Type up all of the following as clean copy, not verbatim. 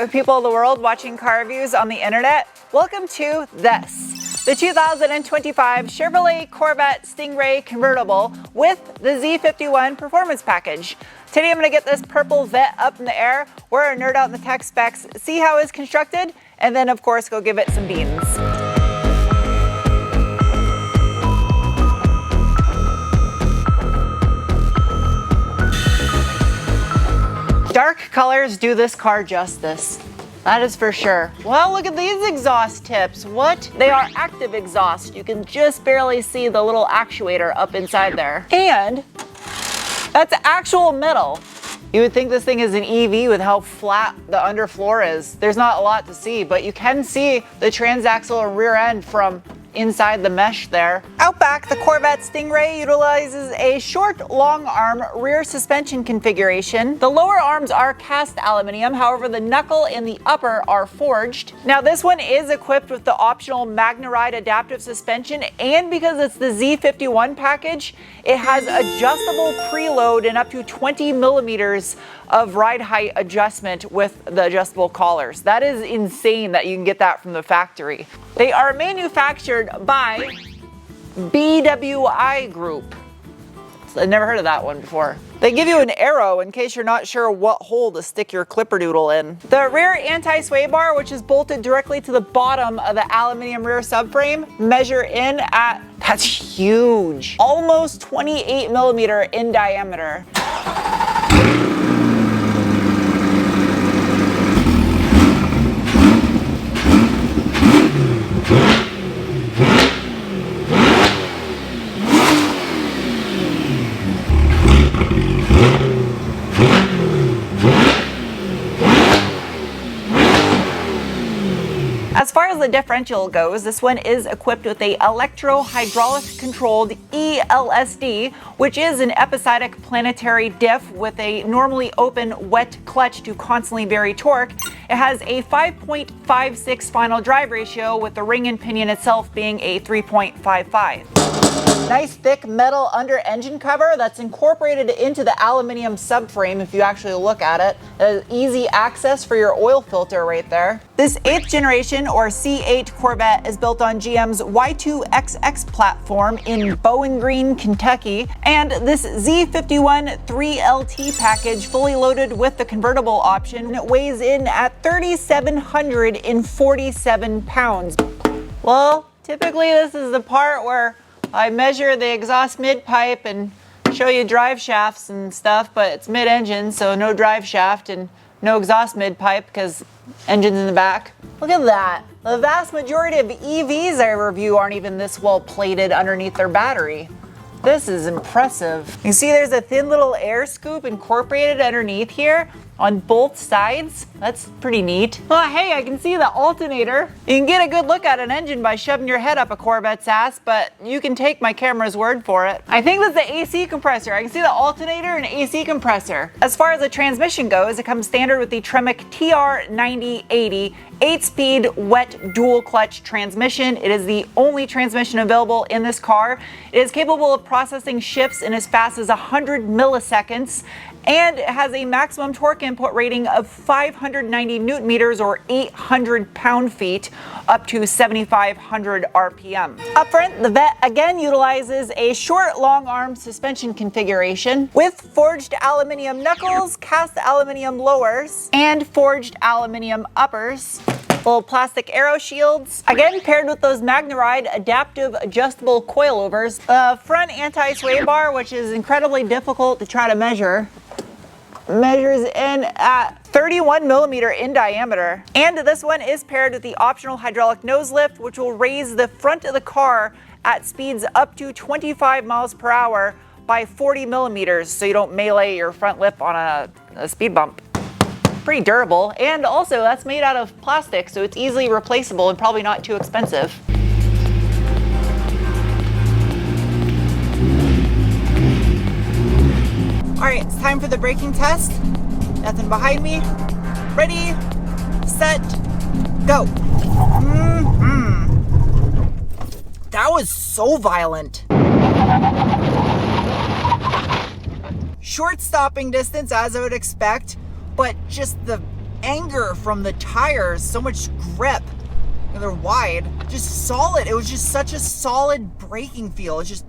Hello, people of the world watching car reviews on the internet. Welcome to this, the 2025 Chevrolet Corvette Stingray convertible with the Z51 performance package. Today I'm going to get this purple Vette up in the air. We're a nerd out in the tech specs, see how it's constructed, and then of course go give it some beans. Dark colors do this car justice. That is for sure. Well, look at these exhaust tips. What? They are active exhaust. You can just barely see the little actuator up inside there. And that's actual metal. You would think this thing is an EV with how flat the underfloor is. There's not a lot to see, but you can see the transaxle and rear end from inside the mesh there. Out back, the Corvette Stingray utilizes a short, long arm rear suspension configuration. The lower arms are cast aluminum, however the knuckle and the upper are forged. Now this one is equipped with the optional MagneRide adaptive suspension, and because it's the Z51 package, it has adjustable preload and up to 20 millimeters of ride height adjustment with the adjustable collars. That is insane that you can get that from the factory. They are manufactured by BWI Group. I've never heard of that one before. They give you an arrow in case you're not sure what hole to stick your clipper doodle in. The rear anti-sway bar, which is bolted directly to the bottom of the aluminum rear subframe, measure in at, that's huge, almost 28 millimeter in diameter. As far as the differential goes, this one is equipped with a electro-hydraulic controlled ELSD, which is an episodic planetary diff with a normally open wet clutch to constantly vary torque. It has a 5.56 final drive ratio, with the ring and pinion itself being a 3.55. Nice thick metal under engine cover that's incorporated into the aluminum subframe if you actually look at it. There's easy access for your oil filter right there. This 8th generation or C8 Corvette is built on GM's Y2XX platform in Bowling Green, Kentucky, and this Z51 3LT package, fully loaded with the convertible option, weighs in at 3,747 pounds. Well, typically this is the part where I measure the exhaust mid-pipe and show you drive shafts and stuff, but it's mid-engine, so no drive shaft and no exhaust mid-pipe because engine's in the back. Look at that. The vast majority of EVs I review aren't even this well plated underneath their battery. This is impressive. You see there's a thin little air scoop incorporated underneath here on both sides. That's pretty neat. Oh, hey, I can see the alternator. You can get a good look at an engine by shoving your head up a Corvette's ass, but you can take my camera's word for it. I think that's the AC compressor. I can see the alternator and AC compressor. As far as the transmission goes, it comes standard with the Tremec TR9080 8-speed wet dual clutch transmission. It is the only transmission available in this car. It is capable of processing shifts in as fast as 100 milliseconds, and it has a maximum torque input rating of 590 newton meters or 800 pound-feet, up to 7,500 RPM. Up front, the Vette again utilizes a short, long arm suspension configuration with forged aluminum knuckles, cast aluminum lowers, and forged aluminum uppers. Little plastic arrow shields, again paired with those MagneRide adaptive adjustable coilovers. The front anti-sway bar, which is incredibly difficult to try to measure, measures in at 31 millimeter in diameter. And this one is paired with the optional hydraulic nose lift, which will raise the front of the car at speeds up to 25 miles per hour by 40 millimeters, so you don't melee your front lip on a speed bump. Pretty durable, and also that's made out of plastic, so it's easily replaceable and probably not too expensive. All right, it's time for the braking test. Nothing behind me. Ready, set, go. That was so violent. Short stopping distance, as I would expect, but just the anger from the tires, so much grip. And they're wide, just solid. It was just such a solid braking feel. It's just,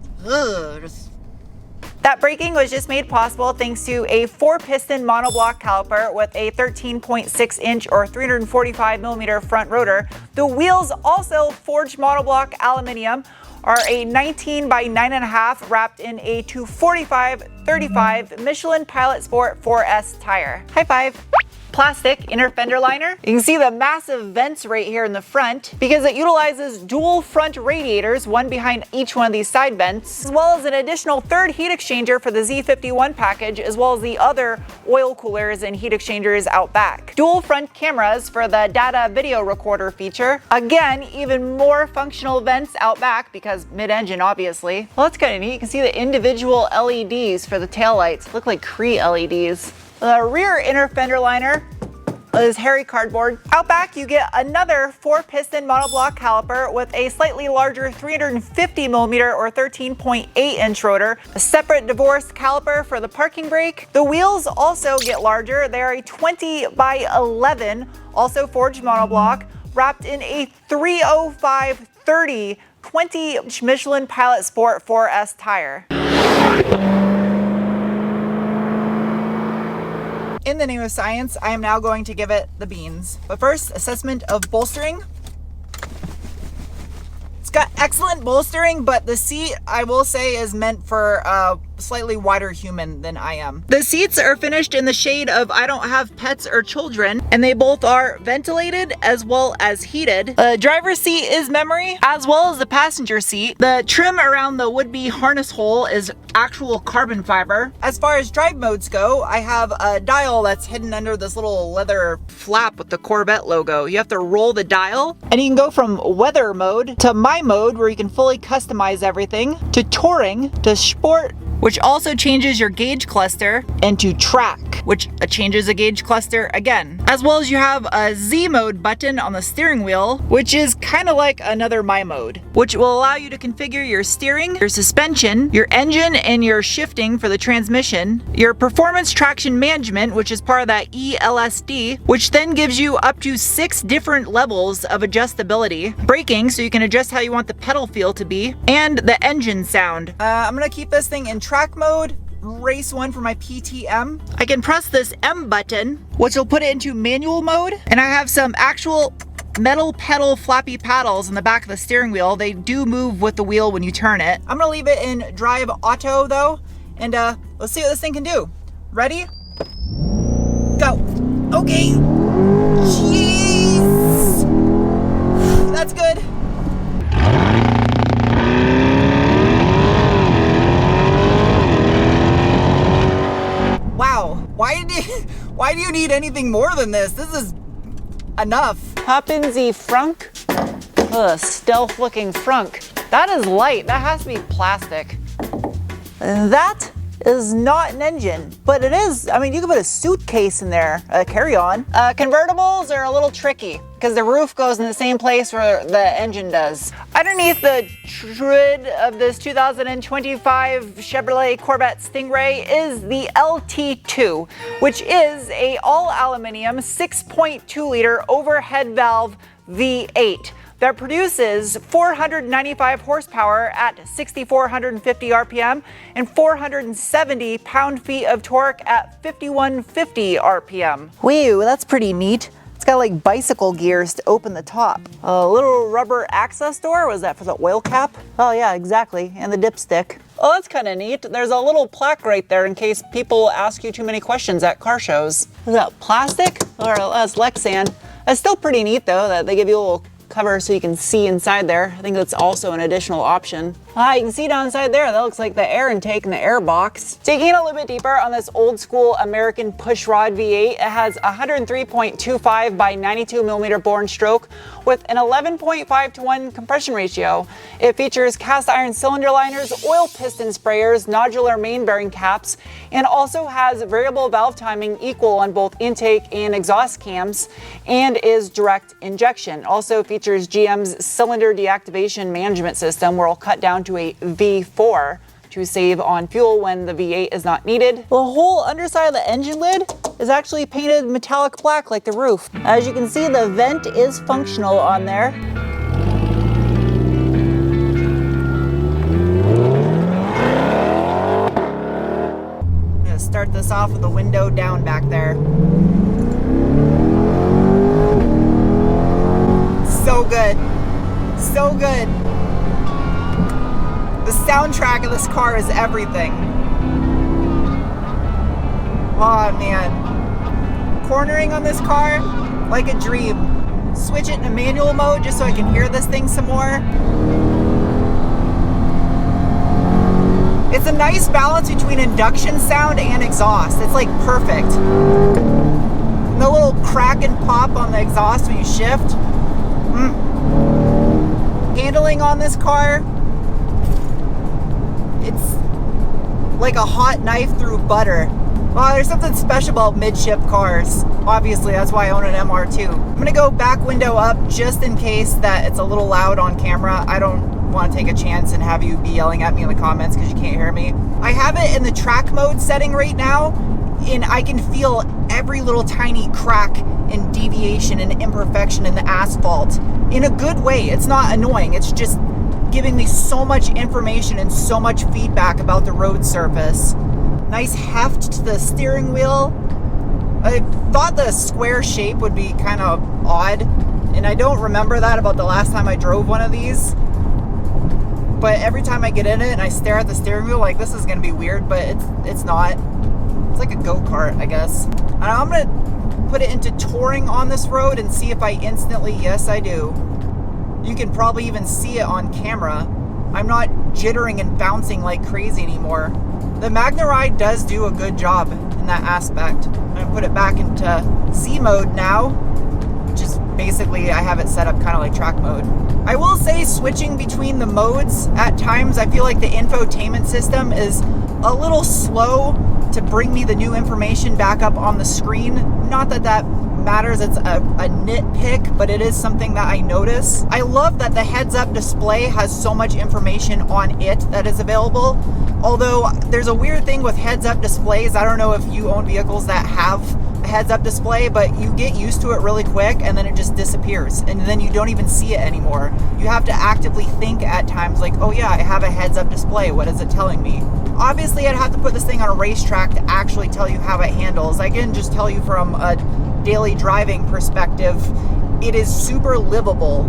That braking was just made possible thanks to a 4-piston monoblock caliper with a 13.6-inch or 345mm front rotor. The wheels, also forged monoblock aluminum, are a 19 by 9.5 wrapped in a 245/35 Michelin Pilot Sport 4S tire. High five. Plastic inner fender liner. You can see the massive vents right here in the front because it utilizes dual front radiators, one behind each one of these side vents, as well as an additional third heat exchanger for the Z51 package, as well as the other oil coolers and heat exchangers out back. Dual front cameras for the data video recorder feature. Again, even more functional vents out back because mid-engine obviously. Well, that's kind of neat. You can see the individual LEDs for the taillights. Look like Cree LEDs. The rear inner fender liner is hairy cardboard. Out back, you get another 4-piston monoblock caliper with a slightly larger 350mm or 13.8-inch rotor, a separate divorced caliper for the parking brake. The wheels also get larger. They are a 20 by 11, also forged monoblock, wrapped in a 305/30 20-inch Michelin Pilot Sport 4S tire. In the name of science, I am now going to give it the beans. But first, assessment of bolstering. It's got excellent bolstering, but the seat, I will say, is meant for a slightly wider human than I am. The seats are finished in the shade of I don't have pets or children, and they both are ventilated as well as heated. The driver's seat is memory, as well as the passenger seat. The trim around the would-be harness hole is actual carbon fiber. As far as drive modes go, I have a dial that's hidden under this little leather flap with the Corvette logo. You have to roll the dial, and you can go from weather mode to my mode, where you can fully customize everything, to touring, to sport, which also changes your gauge cluster, and to track, which changes a gauge cluster again. As well as you have a Z mode button on the steering wheel, which is kind of like another My mode, which will allow you to configure your steering, your suspension, your engine, and your shifting for the transmission, your performance traction management, which is part of that ELSD, which then gives you up to 6 different levels of adjustability, braking, so you can adjust how you want the pedal feel to be, and the engine sound. I'm gonna keep this thing in track mode, race 1 for my PTM. I can press this M button, which will put it into manual mode, and I have some actual metal pedal flappy paddles in the back of the steering wheel. They do move with the wheel when you turn it. I'm gonna leave it in drive auto though, and let's see what this thing can do. Ready? Go. Okay. Jeez. That's good. Wow, why do you need anything more than this? This is enough. Hop in the frunk. Ugh, stealth looking frunk. That is light, that has to be plastic. And that is not an engine, but it is, I mean, you can put a suitcase in there, a carry-on. Convertibles are a little tricky because the roof goes in the same place where the engine does. Underneath the hood of this 2025 Chevrolet Corvette Stingray is the LT2, which is a all aluminum 6.2 liter overhead valve V8 that produces 495 horsepower at 6,450 RPM and 470 pound-feet of torque at 5,150 RPM. Whew, that's pretty neat. It's got like bicycle gears to open the top. A little rubber access door, was that for the oil cap? Oh yeah, exactly, and the dipstick. Oh, that's kind of neat. There's a little plaque right there in case people ask you too many questions at car shows. Is that plastic? Or that's Lexan. That's still pretty neat though, that they give you a little cover so you can see inside there. I think that's also an additional option. You can see down inside there, that looks like the air intake in the air box. Digging a little bit deeper on this old school American pushrod V8, it has 103.25 by 92mm bore stroke with an 11.5:1 compression ratio. It features cast iron cylinder liners, oil piston sprayers, nodular main bearing caps, and also has variable valve timing equal on both intake and exhaust cams, and is direct injection. Also features GM's cylinder deactivation management system, where it'll cut down to a V4 to save on fuel when the V8 is not needed. The whole underside of the engine lid is actually painted metallic black like the roof. As you can see, the vent is functional on there. I'm gonna start this off with the window down back there. So good. So good. The soundtrack of this car is everything. Oh man. Cornering on this car, like a dream. Switch it into manual mode just so I can hear this thing some more. It's a nice balance between induction sound and exhaust. It's like perfect. The little crack and pop on the exhaust when you shift. Handling on this car, it's like a hot knife through butter. Well, there's something special about midship cars. Obviously, that's why I own an MR2. I'm gonna go back window up just in case that it's a little loud on camera. I don't want to take a chance and have you be yelling at me in the comments because you can't hear me. I have it in the track mode setting right now, and I can feel every little tiny crack and deviation and imperfection in the asphalt in a good way. It's not annoying. It's just giving me so much information and so much feedback about the road surface. Nice heft to the steering wheel. I thought the square shape would be kind of odd, and I don't remember that about the last time I drove one of these. But every time I get in it and I stare at the steering wheel, like, this is gonna be weird, but it's not. It's like a go-kart, I guess. And I'm gonna put it into touring on this road and see if I instantly, yes I do. You can probably even see it on camera. I'm not jittering and bouncing like crazy anymore. The MagnaRide does do a good job in that aspect. I'm gonna put it back into Z mode now, which is basically, I have it set up kind of like track mode. I will say, switching between the modes, at times I feel like the infotainment system is a little slow to bring me the new information back up on the screen. Not that that matters, it's a nitpick, but it is something that I notice. I love that the heads-up display has so much information on it that is available. Although there's a weird thing with heads-up displays. I don't know if you own vehicles that have a heads-up display, but you get used to it really quick and then it just disappears, and then you don't even see it anymore. You have to actively think at times like, oh yeah, I have a heads-up display, what is it telling me? Obviously I'd have to put this thing on a racetrack to actually tell you how it handles. I can just tell you from a daily driving perspective, it is super livable.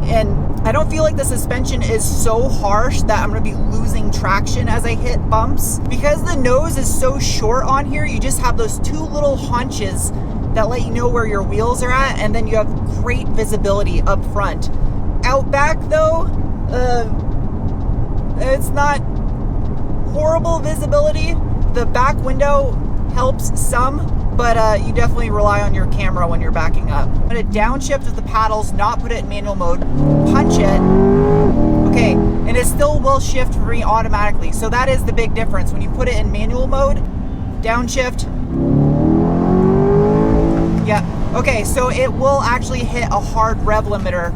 And I don't feel like the suspension is so harsh that I'm gonna be losing traction as I hit bumps. Because the nose is so short on here, you just have those two little haunches that let you know where your wheels are at, and then you have great visibility up front. Out back though, it's not horrible visibility. The back window helps some, but you definitely rely on your camera when you're backing up. I'm gonna downshift with the paddles, not put it in manual mode, punch it. Okay, and it still will shift for me automatically. So that is the big difference. When you put it in manual mode, downshift. Yeah, okay, so it will actually hit a hard rev limiter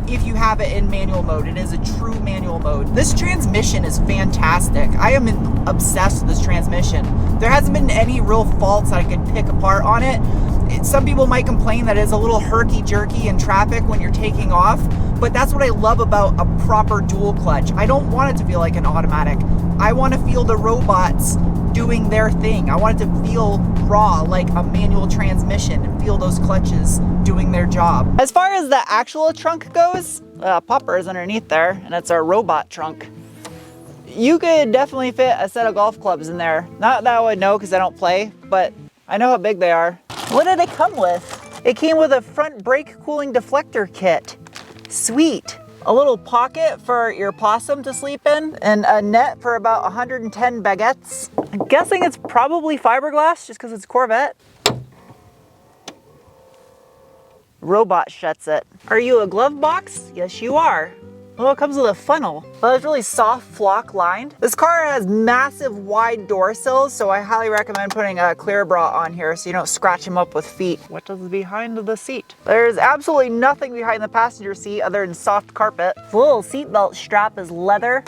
if you have it in manual mode. It is a true manual mode. This transmission is fantastic. I am obsessed with this transmission. There hasn't been any real faults that I could pick apart on it. Some people might complain that it's a little herky-jerky in traffic when you're taking off, but that's what I love about a proper dual clutch. I don't want it to feel like an automatic. I want to feel the robots doing their thing. I want it to feel raw, like a manual transmission, and feel those clutches doing their job. As far as the actual trunk goes, popper is underneath there, and it's our robot trunk. You could definitely fit a set of golf clubs in there. Not that I would know because I don't play, but I know how big they are. What did it come with? It came with a front brake cooling deflector kit. Sweet. A little pocket for your possum to sleep in, and a net for about 110 baguettes. I'm guessing it's probably fiberglass just because it's Corvette. Robot shuts it. Are you a glove box? Yes, you are. Well, it comes with a funnel. Well, it's really soft flock lined. This car has massive wide door sills, so I highly recommend putting a clear bra on here so you don't scratch them up with feet. What is behind the seat? There's absolutely nothing behind the passenger seat other than soft carpet. The little seatbelt strap is leather,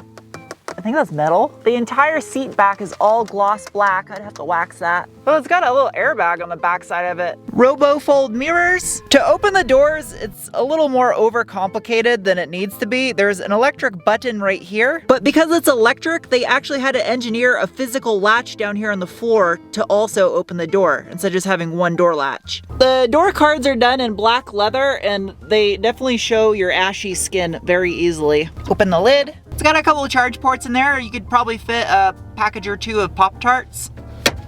I think that's metal. The entire seat back is all gloss black. I'd have to wax that. Well, it's got a little airbag on the back side of it. Robo fold mirrors. To open the doors, it's a little more overcomplicated than it needs to be. There's an electric button right here, but because it's electric, they actually had to engineer a physical latch down here on the floor to also open the door instead of just having one door latch. The door cards are done in black leather and they definitely show your ashy skin very easily. Open the lid. It's got a couple of charge ports in there. You could probably fit a package or two of Pop-Tarts.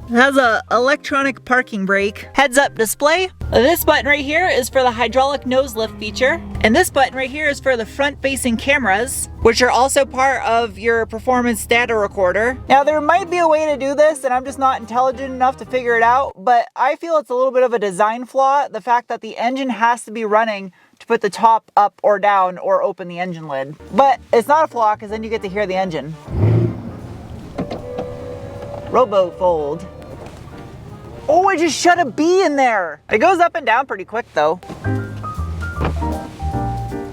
It has a electronic parking brake. Heads up display. This button right here is for the hydraulic nose lift feature. And this button right here is for the front facing cameras, which are also part of your performance data recorder. Now there might be a way to do this and I'm just not intelligent enough to figure it out, but I feel it's a little bit of a design flaw. The fact that the engine has to be running to put the top up or down or open the engine lid. But it's not a flaw because then you get to hear the engine. Robo fold. Oh, I just shut a bee in there. It goes up and down pretty quick though.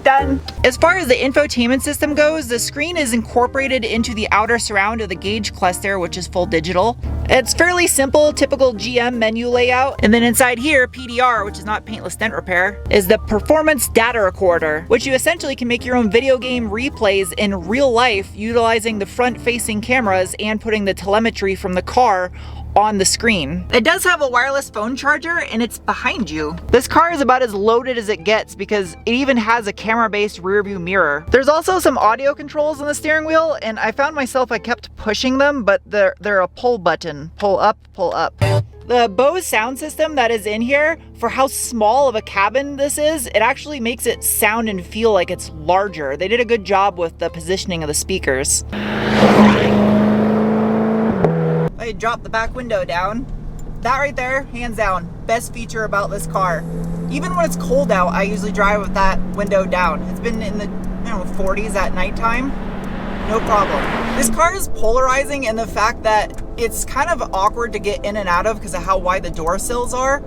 Done. As far as the infotainment system goes, the screen is incorporated into the outer surround of the gauge cluster, which is full digital. It's fairly simple, typical GM menu layout. And then inside here, PDR, which is not paintless dent repair, is the performance data recorder, which you essentially can make your own video game replays in real life utilizing the front-facing cameras and putting the telemetry from the car on the screen. It does have a wireless phone charger and it's behind you. This car is about as loaded as it gets because it even has a camera-based rear view mirror. There's also some audio controls on the steering wheel and I found myself I kept pushing them, but they're a pull button. Pull up, pull up. The Bose sound system that is in here, for how small of a cabin this is, it actually makes it sound and feel like it's larger. They did a good job with the positioning of the speakers. I dropped the back window down. That right there, hands down, best feature about this car. Even when it's cold out, I usually drive with that window down. It's been in the 40s at nighttime, no problem. This car is polarizing in the fact that it's kind of awkward to get in and out of because of how wide the door sills are.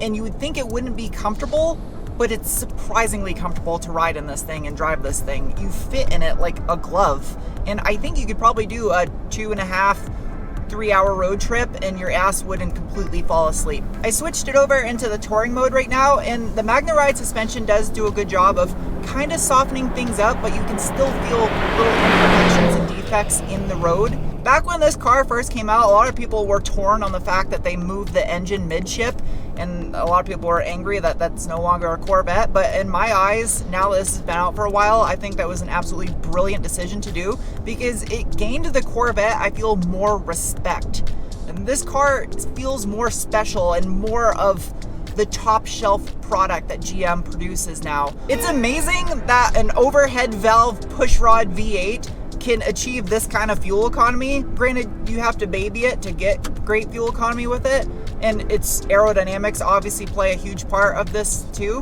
And you would think it wouldn't be comfortable, but it's surprisingly comfortable to ride in this thing and drive this thing. You fit in it like a glove. And I think you could probably do a 2.5-3-hour road trip and your ass wouldn't completely fall asleep. I switched it over into the touring mode right now, and the MagneRide suspension does do a good job of kind of softening things up, but you can still feel little imperfections and defects in the road. Back when this car first came out, a lot of people were torn on the fact that they moved the engine midship, and a lot of people were angry that that's no longer a Corvette. But in my eyes, now that this has been out for a while, I think that was an absolutely brilliant decision to do because it gained the Corvette, I feel, more respect. And this car feels more special and more of the top shelf product that GM produces now. It's amazing that an overhead valve pushrod V8 can achieve this kind of fuel economy. Granted, you have to baby it to get great fuel economy with it, and its aerodynamics obviously play a huge part of this too,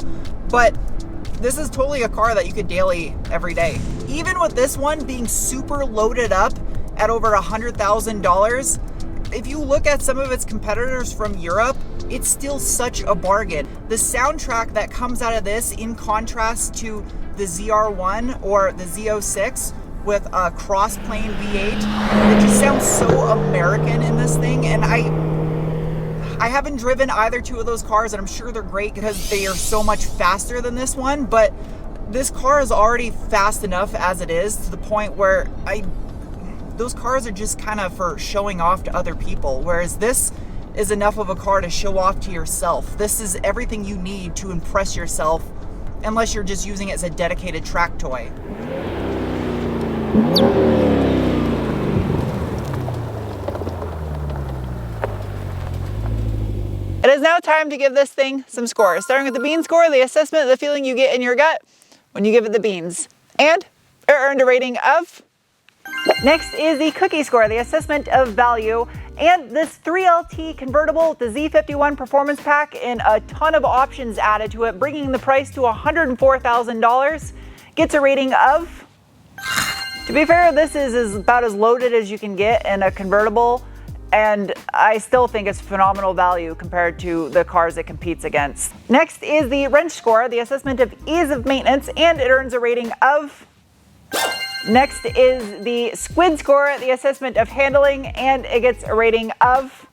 but this is totally a car that you could daily every day. Even with this one being super loaded up at over $100,000, if you look at some of its competitors from Europe, it's still such a bargain. The soundtrack that comes out of this, in contrast to the ZR1 or the Z06, with a cross-plane V8. It just sounds so American in this thing, and I haven't driven either two of those cars, and I'm sure they're great because they are so much faster than this one, but this car is already fast enough as it is to the point where those cars are just kind of for showing off to other people, whereas this is enough of a car to show off to yourself. This is everything you need to impress yourself, unless you're just using it as a dedicated track toy. It is now time to give this thing some scores. Starting with the bean score, the assessment of the feeling you get in your gut when you give it the beans. And it earned a rating of... Next is the cookie score, the assessment of value. And this 3LT convertible, the Z51 Performance Pack, and a ton of options added to it, bringing the price to $104,000, gets a rating of... To be fair, this is about as loaded as you can get in a convertible, and I still think it's phenomenal value compared to the cars it competes against. Next is the wrench score, the assessment of ease of maintenance, and it earns a rating of... Next is the Squid score, the assessment of handling, and it gets a rating of.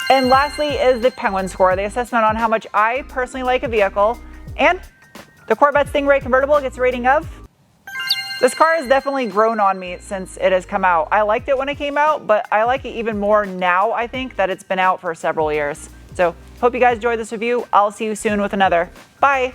And lastly is the Penguin score, the assessment on how much I personally like a vehicle. And the Corvette Stingray convertible gets a rating of. This car has definitely grown on me since it has come out. I liked it when it came out, but I like it even more now, I think, that it's been out for several years. So, hope you guys enjoyed this review. I'll see you soon with another. Bye!